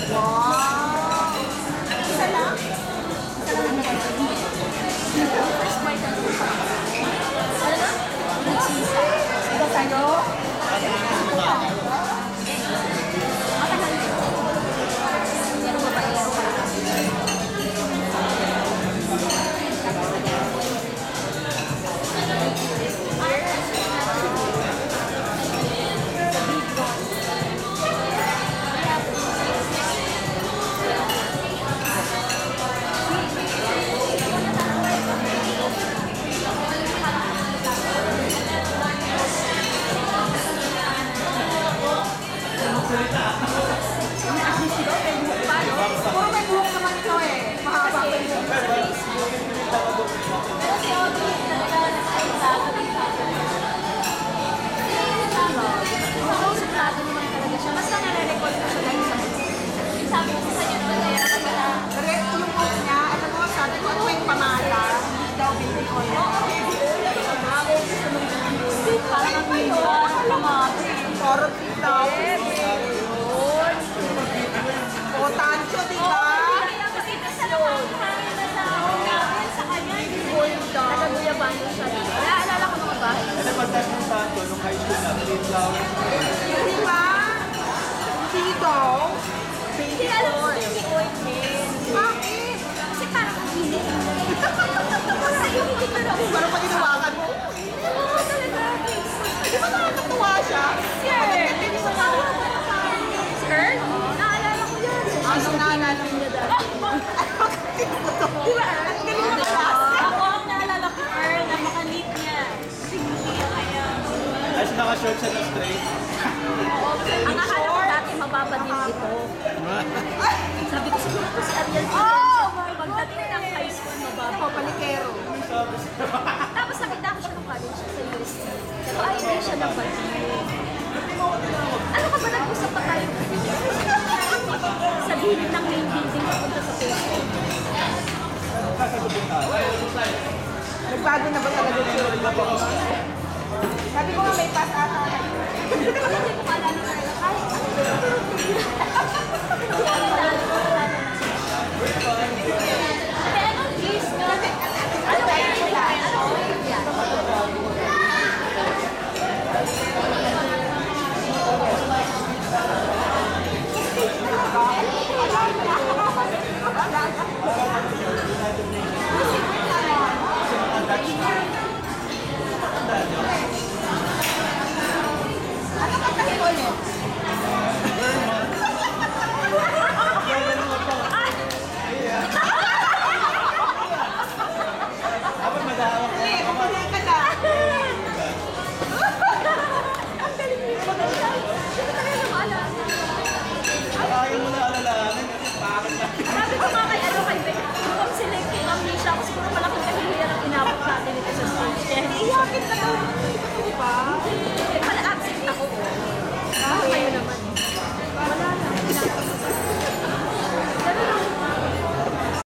Wow! Isa lang? Isa lang ang first bite ang ano na? Nagsisa. Ito sa'yo? Matagal ito. Pero mapaero ka lang. Puro may buhok naman ito eh. Mahaba pa yung buhok sa Facebook. Pero si Audrey, talaga nakaintado dito. Suplado naman talaga siya. Basta nare-record ko siya dahil sa sabi ko sa inyo naman kaya pala. Yung buhok niya, alam mo, sabi ko, ano yung pamala? Hindi daw baby oil. Parang ang hindi pamala. Parang kita. O, tanso, di ba? Kasi sa hangin na sa kanya, hindi ko yung nagaguyabano siya. Naalala ko mga bahay. Ano ba tayo ng tanto nung high school na? Di ba? Dito? Baby oil. Baby oil din. Bakit? Kasi parang ang hilig. Sa iyo, hindi ka na ulo. Parang pag ginawakan mo. Oo, talaga. Di ba nakakatuwa siya? Yes. Hindi sa mga skirt? Naalala ko yan. Ano naalala mo niya dati? Di ba? Ang galing mo class. Ako ang naalala ko, Earl, na makalit niya. Sige, kaya. Ayos naka-short siya na straight. Ang akala ko dati mababa din ito. Sabi ko siguro ko si Ariel. Oh! Pagdating ng high school, mababa. Oh, palikero. Tapos nakita ko siya ng college sa UST. So, ay, hindi siya nabati. Ano ka ba nag-usap pa tayo? Sa gilid ng main building papunta sa Facebook. Nagbago na ba talaga siya? Sabi ko nga may pass ata. Hindi ko maalala na. Ay, ano